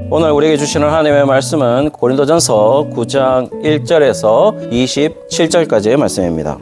오늘 우리에게 주시는 하나님의 말씀은 고린도전서 9장 1절에서 27절까지의 말씀입니다.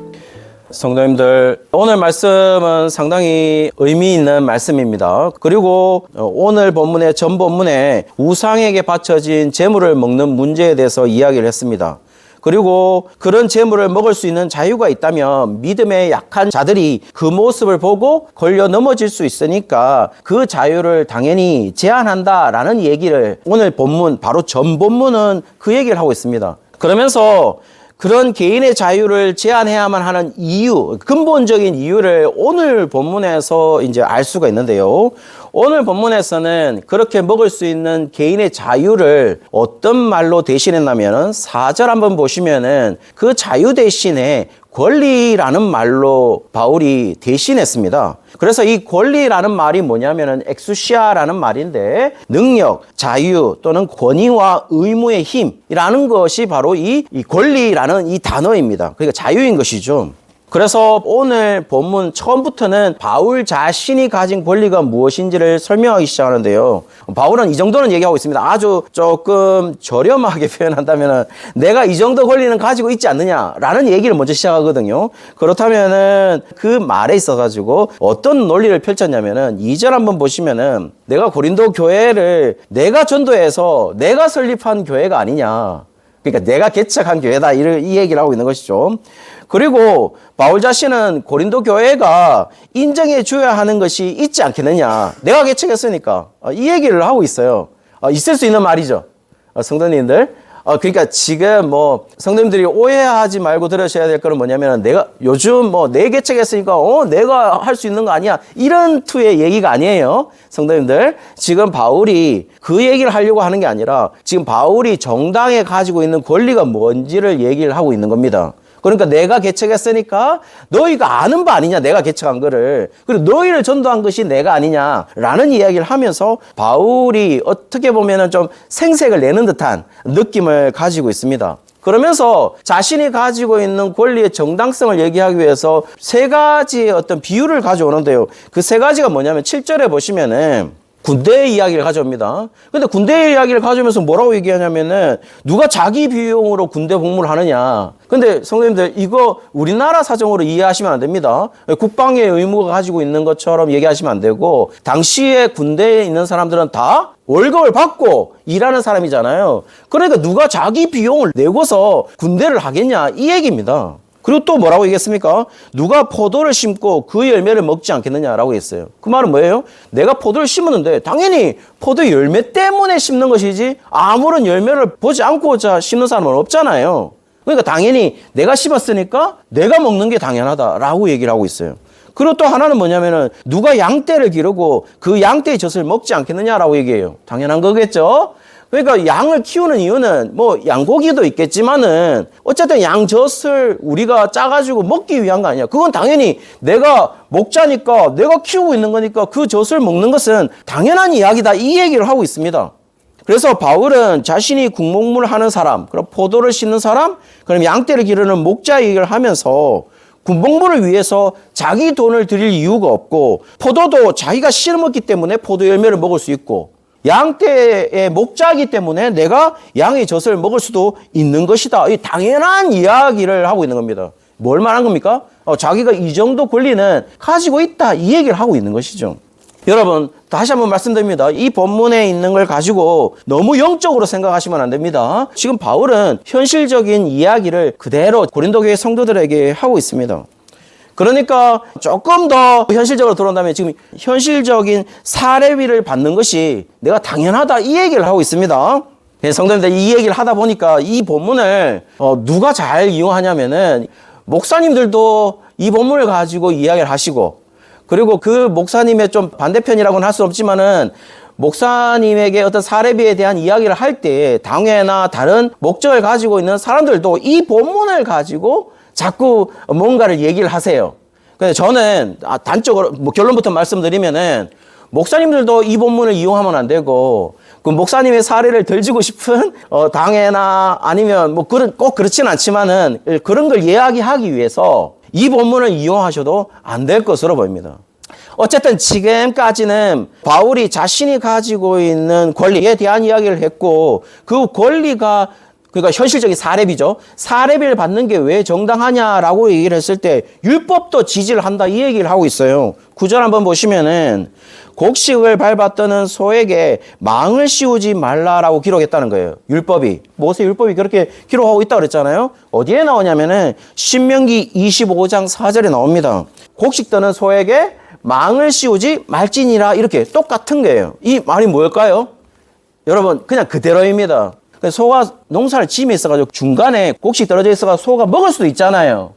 성도님들, 오늘 말씀은 상당히 의미 있는 말씀입니다. 그리고 오늘 본문의 전 본문에 우상에게 바쳐진 제물을 먹는 문제에 대해서 이야기를 했습니다. 그리고 그런 제물을 먹을 수 있는 자유가 있다면 믿음의 약한 자들이 그 모습을 보고 걸려 넘어질 수 있으니까 그 자유를 당연히 제한한다라는 얘기를 오늘 본문, 바로 전 본문은 그 얘기를 하고 있습니다. 그러면서 그런 개인의 자유를 제한해야만 하는 이유, 근본적인 이유를 오늘 본문에서 이제 알 수가 있는데요. 오늘 본문에서는 그렇게 먹을 수 있는 개인의 자유를 어떤 말로 대신했냐면은 4절 한번 보시면은 그 자유 대신에 권리라는 말로 바울이 대신했습니다. 그래서 이 권리라는 말이 뭐냐면은 엑수시아라는 말인데 능력, 자유 또는 권위와 의무의 힘이라는 것이 바로 이 권리라는 이 단어입니다. 그러니까 자유인 것이죠. 그래서 오늘 본문 처음부터는 바울 자신이 가진 권리가 무엇인지를 설명하기 시작하는데요. 바울은 이 정도는 얘기하고 있습니다. 아주 조금 저렴하게 표현한다면 내가 이 정도 권리는 가지고 있지 않느냐라는 얘기를 먼저 시작하거든요. 그렇다면은 그 말에 있어가지고 어떤 논리를 펼쳤냐면은 2절 한번 보시면은 내가 고린도 교회를 내가 전도해서 내가 설립한 교회가 아니냐. 그러니까 내가 개척한 교회다. 이 얘기를 하고 있는 것이죠. 그리고 바울 자신은 고린도 교회가 인정해 줘야 하는 것이 있지 않겠느냐. 내가 개척했으니까. 이 얘기를 하고 있어요. 있을 수 있는 말이죠. 성도님들. 그러니까 지금 성도님들이 오해하지 말고 들으셔야 될 거는 뭐냐면 내가 요즘 내 개척했으니까 내가 할 수 있는 거 아니야. 이런 투의 얘기가 아니에요. 성도님들. 지금 바울이 그 얘기를 하려고 하는 게 아니라 지금 바울이 정당에 가지고 있는 권리가 뭔지를 얘기를 하고 있는 겁니다. 그러니까 내가 개척했으니까 너희가 아는 바 아니냐, 내가 개척한 거를. 그리고 너희를 전도한 것이 내가 아니냐라는 이야기를 하면서 바울이 어떻게 보면 좀 생색을 내는 듯한 느낌을 가지고 있습니다. 그러면서 자신이 가지고 있는 권리의 정당성을 얘기하기 위해서 세 가지의 어떤 비유를 가져오는데요. 그 세 가지가 뭐냐면 7절에 보시면은 군대의 이야기를 가져옵니다. 근데 군대의 이야기를 가져오면서 뭐라고 얘기하냐면은 누가 자기 비용으로 군대 복무를 하느냐. 근데 성도님들 이거 우리나라 사정으로 이해하시면 안 됩니다. 국방의 의무가 가지고 있는 것처럼 얘기하시면 안 되고 당시에 군대에 있는 사람들은 다 월급을 받고 일하는 사람이잖아요. 그러니까 누가 자기 비용을 내고서 군대를 하겠냐 이 얘기입니다. 그리고 또 뭐라고 얘기했습니까? 누가 포도를 심고 그 열매를 먹지 않겠느냐라고 했어요. 그 말은 뭐예요? 내가 포도를 심었는데 당연히 포도 열매 때문에 심는 것이지 아무런 열매를 보지 않고자 심는 사람은 없잖아요. 그러니까 당연히 내가 심었으니까 내가 먹는 게 당연하다라고 얘기를 하고 있어요. 그리고 또 하나는 뭐냐면은 누가 양떼를 기르고 그 양떼의 젖을 먹지 않겠느냐라고 얘기해요. 당연한 거겠죠? 그러니까 양을 키우는 이유는 양고기도 있겠지만은 어쨌든 양젖을 우리가 짜가지고 먹기 위한 거 아니야. 그건 당연히 내가 목자니까 내가 키우고 있는 거니까 그 젖을 먹는 것은 당연한 이야기다. 이 얘기를 하고 있습니다. 그래서 바울은 자신이 군복무를 하는 사람, 그럼 포도를 심는 사람, 그럼 양떼를 기르는 목자 얘기를 하면서 군복무를 위해서 자기 돈을 들일 이유가 없고 포도도 자기가 심었기 때문에 포도 열매를 먹을 수 있고 양떼의 목자이기 때문에 내가 양의 젖을 먹을 수도 있는 것이다. 이 당연한 이야기를 하고 있는 겁니다. 뭘 말한 겁니까? 자기가 이 정도 권리는 가지고 있다. 이 얘기를 하고 있는 것이죠. 여러분 다시 한번 말씀드립니다. 이 본문에 있는 걸 가지고 너무 영적으로 생각하시면 안 됩니다. 지금 바울은 현실적인 이야기를 그대로 고린도 교회 성도들에게 하고 있습니다. 그러니까 조금 더 현실적으로 들어온다면 지금 현실적인 사례비를 받는 것이 내가 당연하다 이 얘기를 하고 있습니다. 성도님들 이 얘기를 하다 보니까 이 본문을 누가 잘 이용하냐면은 목사님들도 이 본문을 가지고 이야기를 하시고 그리고 그 목사님의 좀 반대편이라고는 할 수 없지만은 목사님에게 어떤 사례비에 대한 이야기를 할 때 당회나 다른 목적을 가지고 있는 사람들도 이 본문을 가지고 자꾸 뭔가를 얘기를 하세요. 근데 저는 단적으로 결론부터 말씀드리면은 목사님들도 이 본문을 이용하면 안 되고 그 목사님의 사례를 들지고 싶은 당회나 아니면 꼭 그렇진 않지만은 그런 걸 이야기하기 위해서 이 본문을 이용하셔도 안 될 것으로 보입니다. 어쨌든 지금까지는 바울이 자신이 가지고 있는 권리에 대한 이야기를 했고 그 권리가 그러니까 현실적인 사례비죠. 사례비를 받는 게 왜 정당하냐라고 얘기를 했을 때 율법도 지지를 한다 이 얘기를 하고 있어요. 9절 한번 보시면은 곡식을 밟았더는 소에게 망을 씌우지 말라라고 기록했다는 거예요. 율법이. 모세 율법이 그렇게 기록하고 있다고 그랬잖아요. 어디에 나오냐면은 신명기 25장 4절에 나옵니다. 곡식 떠는 소에게 망을 씌우지 말지니라 이렇게 똑같은 거예요. 이 말이 뭘까요? 여러분 그냥 그대로입니다. 소가 농사를 지음에 있어가지고 중간에 곡식 떨어져 있어가지고 소가 먹을 수도 있잖아요.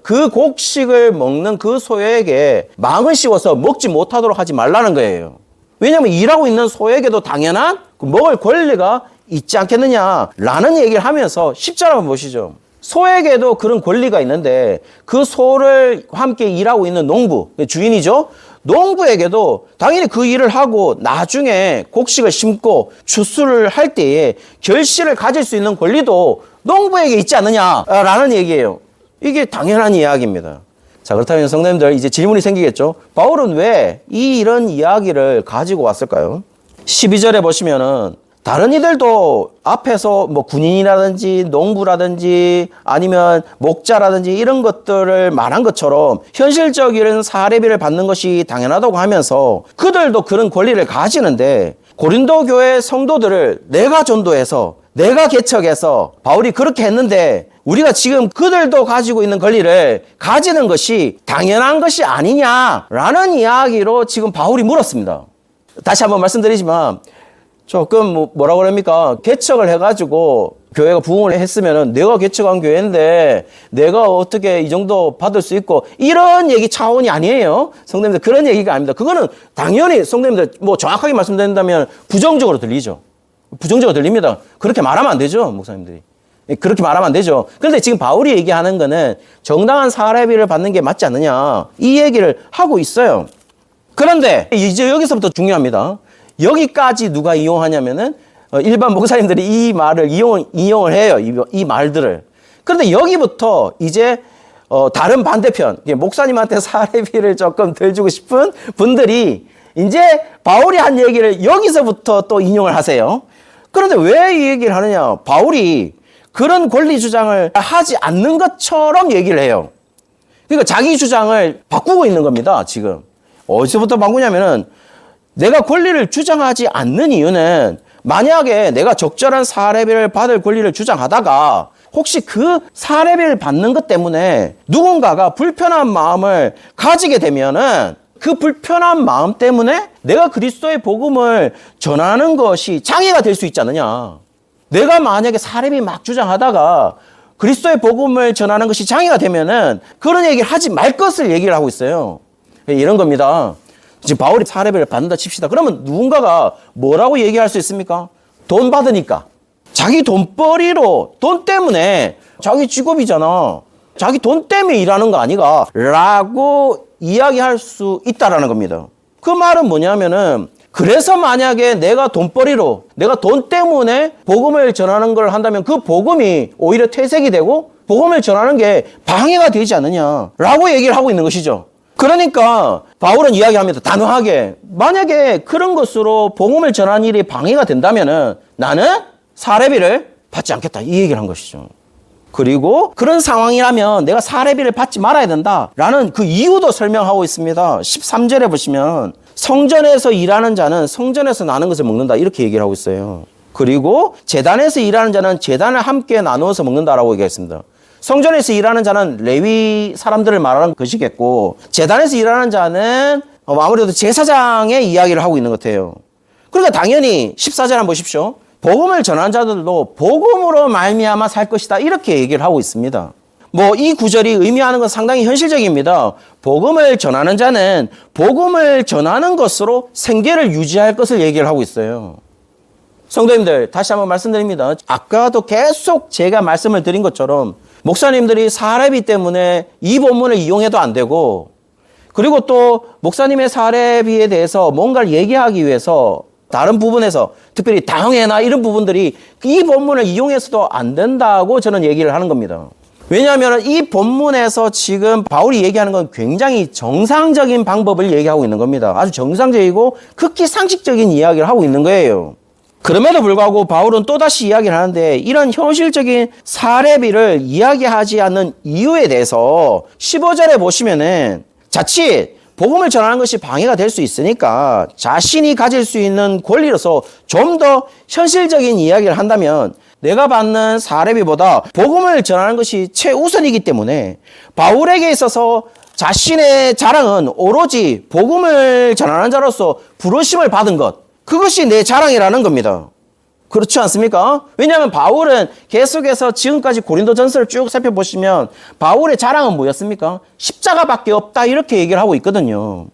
그 곡식을 먹는 그 소에게 망을 씌워서 먹지 못하도록 하지 말라는 거예요. 왜냐하면 일하고 있는 소에게도 당연한 먹을 권리가 있지 않겠느냐라는 얘기를 하면서 10절 한번 보시죠. 소에게도 그런 권리가 있는데 그 소를 함께 일하고 있는 농부, 주인이죠. 농부에게도 당연히 그 일을 하고 나중에 곡식을 심고 추수를 할 때에 결실을 가질 수 있는 권리도 농부에게 있지 않느냐라는 얘기예요. 이게 당연한 이야기입니다. 자, 그렇다면 성도님들 이제 질문이 생기겠죠. 바울은 왜 이런 이야기를 가지고 왔을까요? 12절에 보시면은 다른 이들도 앞에서 뭐 군인이라든지 농부라든지 아니면 목자라든지 이런 것들을 말한 것처럼 현실적인 사례비를 받는 것이 당연하다고 하면서 그들도 그런 권리를 가지는데 고린도 교회 성도들을 내가 전도해서 내가 개척해서 바울이 그렇게 했는데 우리가 지금 그들도 가지고 있는 권리를 가지는 것이 당연한 것이 아니냐라는 이야기로 지금 바울이 물었습니다. 다시 한번 말씀드리지만 조금 뭐라고 그럽니까? 개척을 해가지고 교회가 부흥을 했으면은 내가 개척한 교회인데 내가 어떻게 이 정도 받을 수 있고 이런 얘기 차원이 아니에요. 성도님들 그런 얘기가 아닙니다. 그거는 당연히 성도님들 뭐 정확하게 말씀드린다면 부정적으로 들리죠. 부정적으로 들립니다. 그렇게 말하면 안 되죠, 목사님들이. 그렇게 말하면 안 되죠. 그런데 지금 바울이 얘기하는 거는 정당한 사례비를 받는 게 맞지 않느냐 이 얘기를 하고 있어요. 그런데 이제 여기서부터 중요합니다. 여기까지 누가 이용하냐면은 일반 목사님들이 이 말을 이용을 해요. 이 말들을. 그런데 여기부터 이제 다른 반대편 목사님한테 사례비를 조금 덜 주고 싶은 분들이 이제 바울이 한 얘기를 여기서부터 또 인용을 하세요. 그런데 왜 이 얘기를 하느냐? 바울이 그런 권리 주장을 하지 않는 것처럼 얘기를 해요. 그러니까 자기 주장을 바꾸고 있는 겁니다. 지금. 어디서부터 바꾸냐면은 내가 권리를 주장하지 않는 이유는 만약에 내가 적절한 사례비를 받을 권리를 주장하다가 혹시 그 사례비를 받는 것 때문에 누군가가 불편한 마음을 가지게 되면은 그 불편한 마음 때문에 내가 그리스도의 복음을 전하는 것이 장애가 될 수 있지 않느냐. 내가 만약에 사례비 막 주장하다가 그리스도의 복음을 전하는 것이 장애가 되면은 그런 얘기를 하지 말 것을 얘기를 하고 있어요. 이런 겁니다. 지금 바울이 사례비를 받는다 칩시다. 그러면 누군가가 뭐라고 얘기할 수 있습니까? 돈 받으니까. 자기 돈벌이로 돈 때문에 자기 직업이잖아. 자기 돈 때문에 일하는 거 아니가? 라고 이야기할 수 있다라는 겁니다. 그 말은 뭐냐면은 그래서 만약에 내가 돈벌이로 내가 돈 때문에 복음을 전하는 걸 한다면 그 복음이 오히려 퇴색이 되고 복음을 전하는 게 방해가 되지 않느냐라고 얘기를 하고 있는 것이죠. 그러니까 바울은 이야기합니다. 단호하게. 만약에 그런 것으로 복음을 전하는 일이 방해가 된다면은 나는 사례비를 받지 않겠다. 이 얘기를 한 것이죠. 그리고 그런 상황이라면 내가 사례비를 받지 말아야 된다라는 그 이유도 설명하고 있습니다. 13절에 보시면 성전에서 일하는 자는 성전에서 나는 것을 먹는다. 이렇게 얘기를 하고 있어요. 그리고 재단에서 일하는 자는 재단을 함께 나누어서 먹는다라고 얘기했습니다. 성전에서 일하는 자는 레위 사람들을 말하는 것이겠고 재단에서 일하는 자는 아무래도 제사장의 이야기를 하고 있는 것 같아요. 그러니까 당연히 14절 한번 보십시오. 복음을 전하는 자들도 복음으로 말미암아 살 것이다. 이렇게 얘기를 하고 있습니다. 뭐 이 구절이 의미하는 건 상당히 현실적입니다. 복음을 전하는 자는 복음을 전하는 것으로 생계를 유지할 것을 얘기를 하고 있어요. 성도님들 다시 한번 말씀드립니다. 아까도 계속 제가 말씀을 드린 것처럼 목사님들이 사례비 때문에 이 본문을 이용해도 안 되고 그리고 또 목사님의 사례비에 대해서 뭔가를 얘기하기 위해서 다른 부분에서 특별히 당회나 이런 부분들이 이 본문을 이용해서도 안 된다고 저는 얘기를 하는 겁니다. 왜냐하면 이 본문에서 지금 바울이 얘기하는 건 굉장히 정상적인 방법을 얘기하고 있는 겁니다. 아주 정상적이고 극히 상식적인 이야기를 하고 있는 거예요. 그럼에도 불구하고 바울은 또다시 이야기를 하는데 이런 현실적인 사례비를 이야기하지 않는 이유에 대해서 15절에 보시면은 자칫 복음을 전하는 것이 방해가 될 수 있으니까 자신이 가질 수 있는 권리로서 좀 더 현실적인 이야기를 한다면 내가 받는 사례비보다 복음을 전하는 것이 최우선이기 때문에 바울에게 있어서 자신의 자랑은 오로지 복음을 전하는 자로서 부르심을 받은 것, 그것이 내 자랑이라는 겁니다. 그렇지 않습니까? 왜냐하면 바울은 계속해서 지금까지 고린도전서를 쭉 살펴보시면 바울의 자랑은 뭐였습니까? 십자가밖에 없다 이렇게 얘기를 하고 있거든요.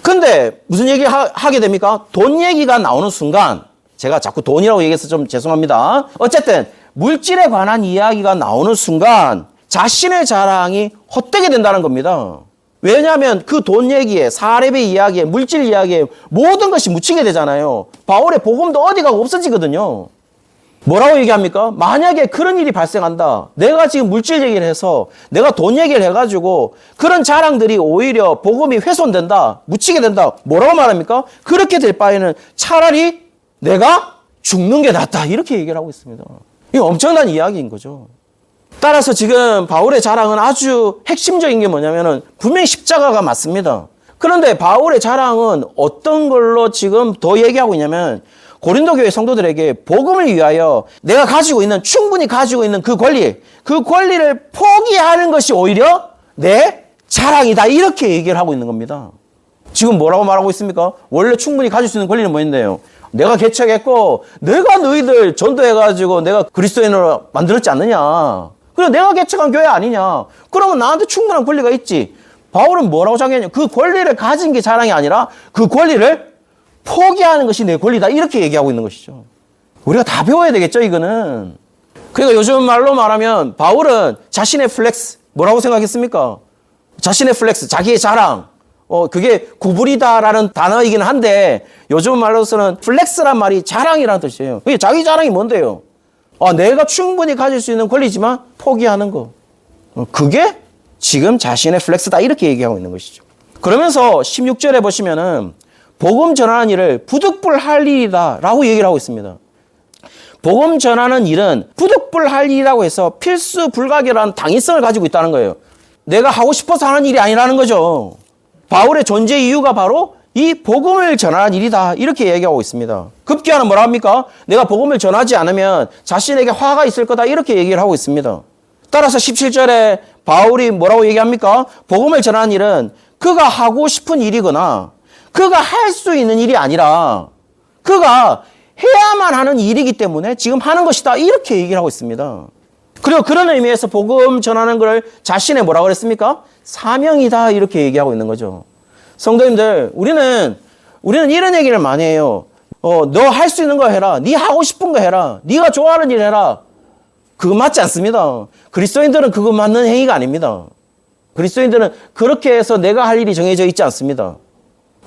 근데 무슨 얘기 하게 됩니까? 돈 얘기가 나오는 순간, 제가 자꾸 돈이라고 얘기해서 좀 죄송합니다. 어쨌든 물질에 관한 이야기가 나오는 순간 자신의 자랑이 헛되게 된다는 겁니다. 왜냐하면 그 돈 얘기에, 사례비 이야기에, 물질 이야기에 모든 것이 묻히게 되잖아요. 바울의 복음도 어디가 없어지거든요. 뭐라고 얘기합니까? 만약에 그런 일이 발생한다. 내가 지금 물질 얘기를 해서 내가 돈 얘기를 해가지고 그런 자랑들이 오히려 복음이 훼손된다. 묻히게 된다. 뭐라고 말합니까? 그렇게 될 바에는 차라리 내가 죽는 게 낫다. 이렇게 얘기를 하고 있습니다. 이거 엄청난 이야기인 거죠. 따라서 지금 바울의 자랑은 아주 핵심적인 게 뭐냐면은 분명히 십자가가 맞습니다. 그런데 바울의 자랑은 어떤 걸로 지금 더 얘기하고 있냐면 고린도 교회 성도들에게 복음을 위하여 내가 가지고 있는, 충분히 가지고 있는 그 권리를 포기하는 것이 오히려 내 자랑이다. 이렇게 얘기를 하고 있는 겁니다. 지금 뭐라고 말하고 있습니까? 원래 충분히 가질 수 있는 권리는 뭐였는데요? 내가 개척했고 내가 너희들 전도해가지고 내가 그리스도인으로 만들었지 않느냐. 그리고 내가 개척한 교회 아니냐. 그러면 나한테 충분한 권리가 있지. 바울은 뭐라고 자기했냐. 그 권리를 가진 게 자랑이 아니라 그 권리를 포기하는 것이 내 권리다. 이렇게 얘기하고 있는 것이죠. 우리가 다 배워야 되겠죠, 이거는. 그러니까 요즘 말로 말하면 바울은 자신의 플렉스, 뭐라고 생각했습니까? 자신의 플렉스, 자기의 자랑. 그게 구불이다라는 단어이긴 한데 요즘 말로서는 플렉스란 말이 자랑이라는 뜻이에요. 그게 자기 자랑이 뭔데요? 내가 충분히 가질 수 있는 권리지만 포기하는 거. 그게 지금 자신의 플렉스다. 이렇게 얘기하고 있는 것이죠. 그러면서 16절에 보시면은 복음 전하는 일을 부득불할 일이다 라고 얘기를 하고 있습니다. 복음 전하는 일은 부득불할 일이라고 해서 필수 불가결한 당위성을 가지고 있다는 거예요. 내가 하고 싶어서 하는 일이 아니라는 거죠. 바울의 존재 이유가 바로 이 복음을 전하는 일이다. 이렇게 얘기하고 있습니다. 급기야는 뭐라 합니까? 내가 복음을 전하지 않으면 자신에게 화가 있을 거다. 이렇게 얘기를 하고 있습니다. 따라서 17절에 바울이 뭐라고 얘기합니까? 복음을 전하는 일은 그가 하고 싶은 일이거나 그가 할 수 있는 일이 아니라 그가 해야만 하는 일이기 때문에 지금 하는 것이다. 이렇게 얘기를 하고 있습니다. 그리고 그런 의미에서 복음 전하는 걸 자신의 뭐라고 그랬습니까? 사명이다. 이렇게 얘기하고 있는 거죠. 성도님들, 우리는 이런 얘기를 많이 해요. 너 할 수 있는 거 해라. 네 하고 싶은 거 해라. 네가 좋아하는 일 해라. 그거 맞지 않습니다. 그리스도인들은 그거 맞는 행위가 아닙니다. 그리스도인들은 그렇게 해서 내가 할 일이 정해져 있지 않습니다.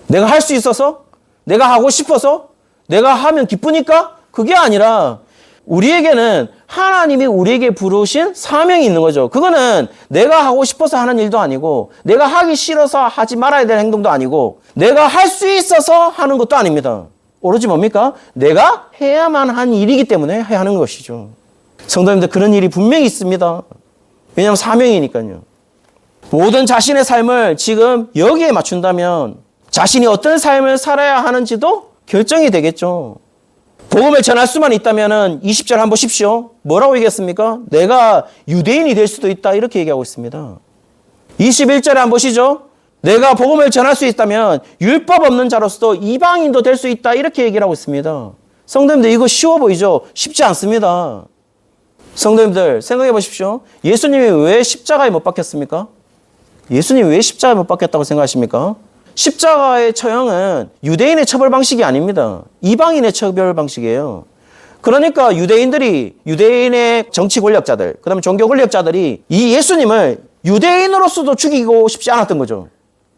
내가 할 수 있어서? 내가 하고 싶어서? 내가 하면 기쁘니까? 그게 아니라 우리에게는 하나님이 우리에게 부르신 사명이 있는 거죠. 그거는 내가 하고 싶어서 하는 일도 아니고 내가 하기 싫어서 하지 말아야 될 행동도 아니고 내가 할 수 있어서 하는 것도 아닙니다. 오로지 뭡니까? 내가 해야만 한 일이기 때문에 해야 하는 것이죠. 성도님들, 그런 일이 분명히 있습니다. 왜냐하면 사명이니까요. 모든 자신의 삶을 지금 여기에 맞춘다면 자신이 어떤 삶을 살아야 하는지도 결정이 되겠죠. 복음을 전할 수만 있다면 20절 한번 보십시오. 뭐라고 얘기했습니까? 내가 유대인이 될 수도 있다. 이렇게 얘기하고 있습니다. 21절에 한번 보시죠. 내가 복음을 전할 수 있다면 율법 없는 자로서도 이방인도 될 수 있다. 이렇게 얘기를 하고 있습니다. 성도님들, 이거 쉬워 보이죠? 쉽지 않습니다. 성도님들, 생각해 보십시오. 예수님이 왜 십자가에 못 박혔습니까? 예수님이 왜 십자가에 못 박혔다고 생각하십니까? 십자가의 처형은 유대인의 처벌 방식이 아닙니다. 이방인의 처벌 방식이에요. 그러니까 유대인의 정치 권력자들, 그 다음에 종교 권력자들이 이 예수님을 유대인으로서도 죽이고 싶지 않았던 거죠.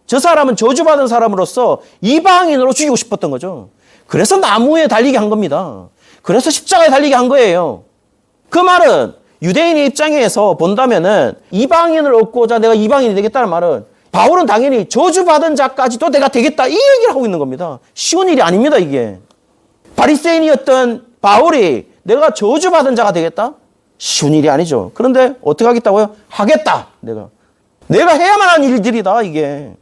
저 사람은 저주받은 사람으로서 이방인으로 죽이고 싶었던 거죠. 그래서 나무에 달리게 한 겁니다. 그래서 십자가에 달리게 한 거예요. 그 말은 유대인의 입장에서 본다면은 이방인을 얻고자 내가 이방인이 되겠다는 말은 바울은 당연히 저주받은 자까지도 내가 되겠다 이 얘기를 하고 있는 겁니다. 쉬운 일이 아닙니다, 이게. 바리새인이었던 바울이 내가 저주받은 자가 되겠다? 쉬운 일이 아니죠. 그런데 어떻게 하겠다고요? 하겠다. 내가 해야만 하는 일들이다, 이게.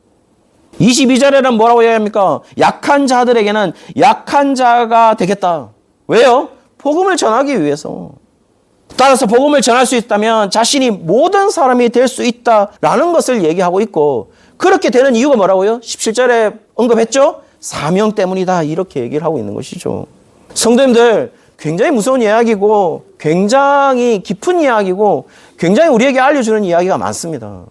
22절에는 뭐라고 해야 합니까? 약한 자들에게는 약한 자가 되겠다. 왜요? 복음을 전하기 위해서. 따라서 복음을 전할 수 있다면 자신이 모든 사람이 될 수 있다라는 것을 얘기하고 있고, 그렇게 되는 이유가 뭐라고요? 17절에 언급했죠? 사명 때문이다. 이렇게 얘기를 하고 있는 것이죠. 성도님들, 굉장히 무서운 이야기고 굉장히 깊은 이야기고 굉장히 우리에게 알려주는 이야기가 많습니다.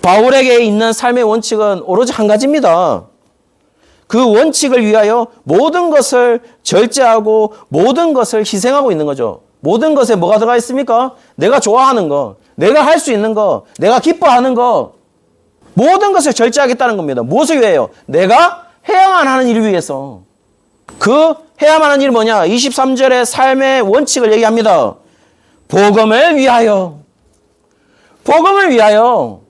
바울에게 있는 삶의 원칙은 오로지 한 가지입니다. 그 원칙을 위하여 모든 것을 절제하고 모든 것을 희생하고 있는 거죠. 모든 것에 뭐가 들어가 있습니까? 내가 좋아하는 거, 내가 할 수 있는 거, 내가 기뻐하는 거, 모든 것을 절제하겠다는 겁니다. 무엇을 위해요? 내가 해야만 하는 일을 위해서. 그 해야만 하는 일이 뭐냐? 23절에 삶의 원칙을 얘기합니다. 복음을 위하여. 복음을 위하여.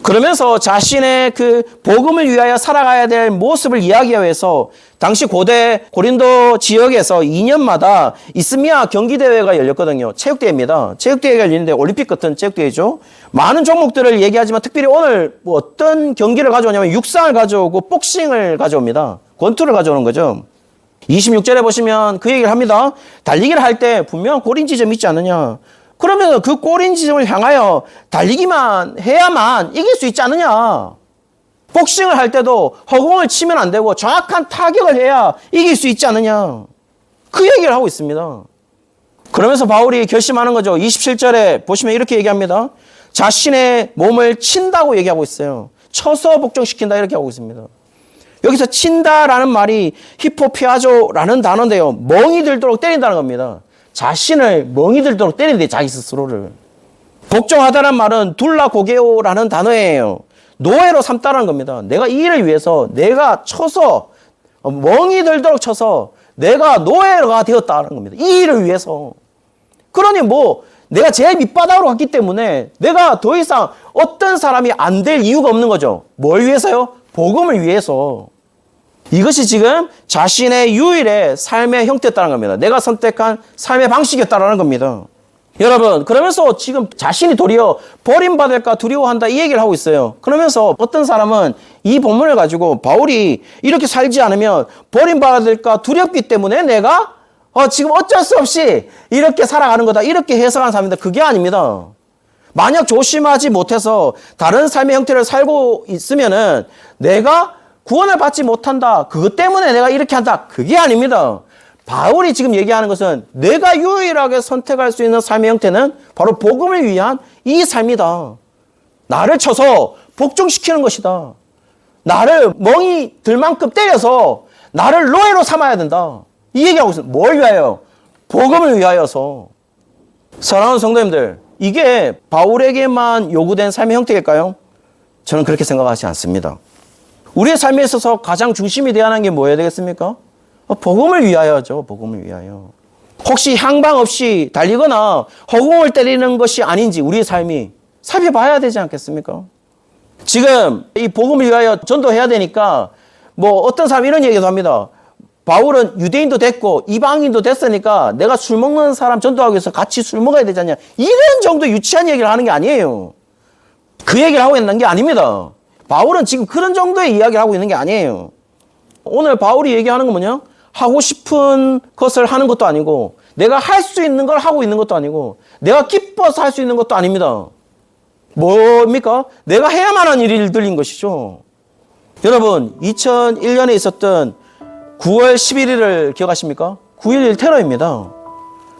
그러면서 자신의 그 복음을 위하여 살아가야 될 모습을 이야기하기 위해서 당시 고대 고린도 지역에서 2년마다 이스미아 경기대회가 열렸거든요. 체육대회입니다. 체육대회가 열리는데 올림픽 같은 체육대회죠. 많은 종목들을 얘기하지만 특별히 오늘 뭐 어떤 경기를 가져오냐면 육상을 가져오고 복싱을 가져옵니다. 권투를 가져오는 거죠. 26절에 보시면 그 얘기를 합니다. 달리기를 할 때 분명 골인 지점이 있지 않느냐. 그러면 그 골인 지점을 향하여 달리기만 해야만 이길 수 있지 않느냐. 복싱을 할 때도 허공을 치면 안 되고 정확한 타격을 해야 이길 수 있지 않느냐. 그 얘기를 하고 있습니다. 그러면서 바울이 결심하는 거죠. 27절에 보시면 이렇게 얘기합니다. 자신의 몸을 친다고 얘기하고 있어요. 쳐서 복종시킨다 이렇게 하고 있습니다. 여기서 친다라는 말이 히포피아조라는 단어인데요. 멍이 들도록 때린다는 겁니다. 자신을 멍이 들도록 때린대, 자기 스스로를. 복종하다는 말은 둘라고게오라는 단어예요. 노예로 삼다라는 겁니다. 내가 이 일을 위해서 내가 쳐서 멍이 들도록 쳐서 내가 노예가 되었다는 겁니다. 이 일을 위해서. 그러니 뭐 내가 제일 밑바닥으로 갔기 때문에 내가 더 이상 어떤 사람이 안 될 이유가 없는 거죠. 뭘 위해서요? 복음을 위해서. 이것이 지금 자신의 유일의 삶의 형태였다는 겁니다. 내가 선택한 삶의 방식이었다는 겁니다. 여러분, 그러면서 지금 자신이 도리어 버림받을까 두려워한다 이 얘기를 하고 있어요. 그러면서 어떤 사람은 이 본문을 가지고 바울이 이렇게 살지 않으면 버림받을까 두렵기 때문에 내가 지금 어쩔 수 없이 이렇게 살아가는 거다 이렇게 해석하는 사람인데 그게 아닙니다. 만약 조심하지 못해서 다른 삶의 형태를 살고 있으면은 내가 구원을 받지 못한다. 그것 때문에 내가 이렇게 한다. 그게 아닙니다. 바울이 지금 얘기하는 것은 내가 유일하게 선택할 수 있는 삶의 형태는 바로 복음을 위한 이 삶이다. 나를 쳐서 복종시키는 것이다. 나를 멍이 들 만큼 때려서 나를 노예로 삼아야 된다. 이 얘기하고 있습니다. 뭘 위하여? 복음을 위하여서. 사랑하는 성도님들, 이게 바울에게만 요구된 삶의 형태일까요? 저는 그렇게 생각하지 않습니다. 우리의 삶에 있어서 가장 중심이 되어야 하는 게 뭐여야 되겠습니까? 복음을 위하여죠. 복음을 위하여. 혹시 향방 없이 달리거나 허공을 때리는 것이 아닌지 우리의 삶이 살펴봐야 되지 않겠습니까? 지금 이 복음을 위하여 전도해야 되니까 뭐 어떤 사람이 이런 얘기도 합니다. 바울은 유대인도 됐고 이방인도 됐으니까 내가 술 먹는 사람 전도하기 위해서 같이 술 먹어야 되지 않냐. 이런 정도 유치한 얘기를 하는 게 아니에요. 그 얘기를 하고 있는 게 아닙니다. 바울은 지금 그런 정도의 이야기를 하고 있는 게 아니에요. 오늘 바울이 얘기하는 건 뭐냐? 하고 싶은 것을 하는 것도 아니고 내가 할 수 있는 걸 하고 있는 것도 아니고 내가 기뻐서 할 수 있는 것도 아닙니다. 뭡니까? 내가 해야만 하는 일들인 것이죠. 여러분, 2001년에 있었던 9월 11일을 기억하십니까? 9.11 테러입니다.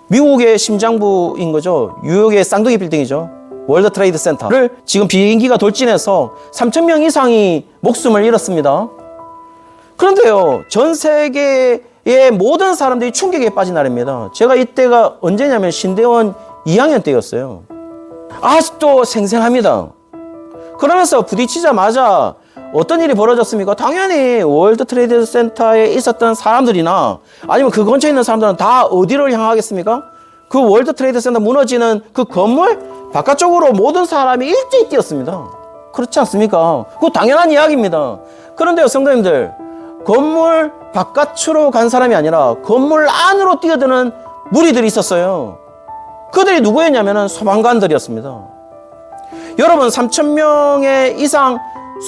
미국의 심장부인 거죠. 뉴욕의 쌍둥이 빌딩이죠. 월드 트레이드 센터를 지금 비행기가 돌진해서 3,000명 이상이 목숨을 잃었습니다. 그런데요, 전 세계의 모든 사람들이 충격에 빠진 날입니다. 제가 이때가 언제냐면 신대원 2학년 때였어요. 아직도 생생합니다. 그러면서 부딪히자마자 어떤 일이 벌어졌습니까? 당연히 월드 트레이드 센터에 있었던 사람들이나 아니면 그 근처에 있는 사람들은 다 어디로 향하겠습니까? 그 월드 트레이드 센터 무너지는 그 건물 바깥쪽으로 모든 사람이 일제히 뛰었습니다. 그렇지 않습니까? 그거 당연한 이야기입니다. 그런데요, 성도님들, 건물 바깥으로 간 사람이 아니라 건물 안으로 뛰어드는 무리들이 있었어요. 그들이 누구였냐면 소방관들이었습니다. 여러분, 3,000명의 이상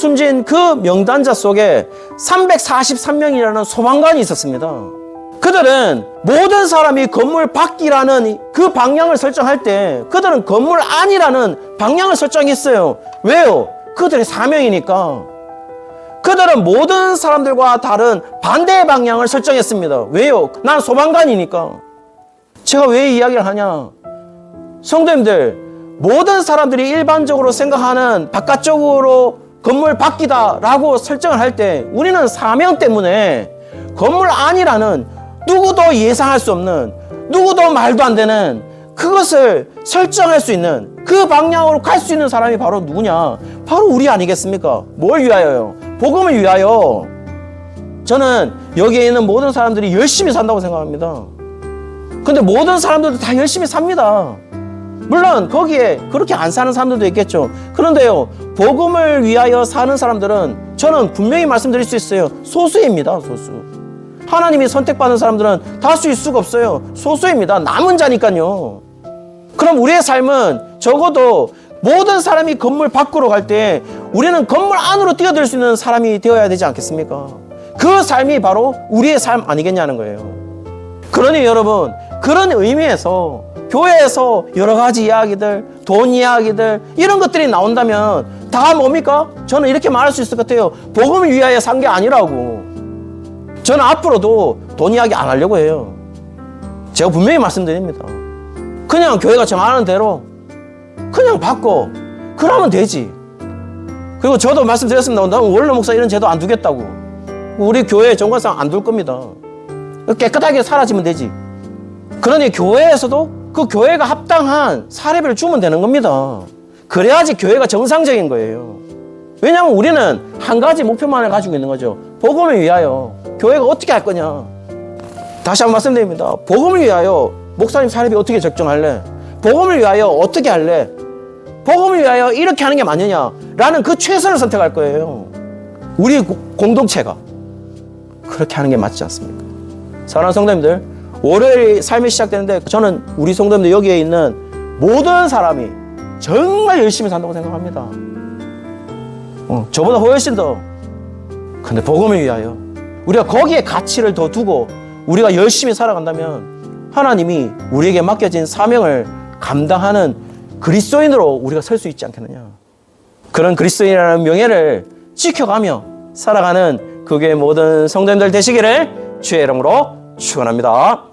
숨진 그 명단자 속에 343명이라는 소방관이 있었습니다. 그들은 모든 사람이 건물 밖이라는 그 방향을 설정할 때 그들은 건물 안이라는 방향을 설정했어요. 왜요? 그들의 사명이니까. 그들은 모든 사람들과 다른 반대의 방향을 설정했습니다. 왜요? 난 소방관이니까. 제가 왜 이 이야기를 하냐? 성도님들, 모든 사람들이 일반적으로 생각하는 바깥쪽으로 건물 밖이다라고 설정을 할 때 우리는 사명 때문에 건물 안이라는 누구도 예상할 수 없는, 누구도 말도 안 되는 그것을 설정할 수 있는 그 방향으로 갈 수 있는 사람이 바로 누구냐? 바로 우리 아니겠습니까? 뭘 위하여요? 복음을 위하여. 저는 여기에 있는 모든 사람들이 열심히 산다고 생각합니다. 근데 모든 사람들도 다 열심히 삽니다. 물론 거기에 그렇게 안 사는 사람들도 있겠죠. 그런데요, 복음을 위하여 사는 사람들은 저는 분명히 말씀드릴 수 있어요. 소수입니다. 소수. 하나님이 선택받은 사람들은 다수일 수가 없어요. 소수입니다. 남은 자니까요. 그럼 우리의 삶은 적어도 모든 사람이 건물 밖으로 갈 때 우리는 건물 안으로 뛰어들 수 있는 사람이 되어야 되지 않겠습니까? 그 삶이 바로 우리의 삶 아니겠냐는 거예요. 그러니 여러분, 그런 의미에서 교회에서 여러 가지 이야기들, 돈 이야기들 이런 것들이 나온다면 다 뭡니까? 저는 이렇게 말할 수 있을 것 같아요. 복음을 위하여 산 게 아니라고. 저는 앞으로도 돈 이야기 안 하려고 해요. 제가 분명히 말씀드립니다. 그냥 교회가 정하는 대로 그냥 받고 그러면 되지. 그리고 저도 말씀드렸습니다. 나는 원로 목사 이런 제도 안 두겠다고. 우리 교회 정관상 안 둘 겁니다. 깨끗하게 사라지면 되지. 그러니 교회에서도 그 교회가 합당한 사례비를 주면 되는 겁니다. 그래야지 교회가 정상적인 거예요. 왜냐하면 우리는 한 가지 목표만을 가지고 있는 거죠. 복음을 위하여. 교회가 어떻게 할 거냐. 다시 한번 말씀드립니다. 복음을 위하여 목사님 사례비 어떻게 적정할래? 복음을 위하여 어떻게 할래? 복음을 위하여 이렇게 하는 게 맞느냐라는 그 최선을 선택할 거예요. 우리 공동체가 그렇게 하는 게 맞지 않습니까? 사랑하는 성도님들, 월요일 삶이 시작되는데 저는 우리 성도님들 여기에 있는 모든 사람이 정말 열심히 산다고 생각합니다. 저보다 훨씬 더. 근데 복음을 위하여 우리가 거기에 가치를 더 두고 우리가 열심히 살아간다면 하나님이 우리에게 맡겨진 사명을 감당하는 그리스도인으로 우리가 설 수 있지 않겠느냐. 그런 그리스도인이라는 명예를 지켜가며 살아가는 그 교회 모든 성도님들 되시기를 주의 이름으로 축원합니다.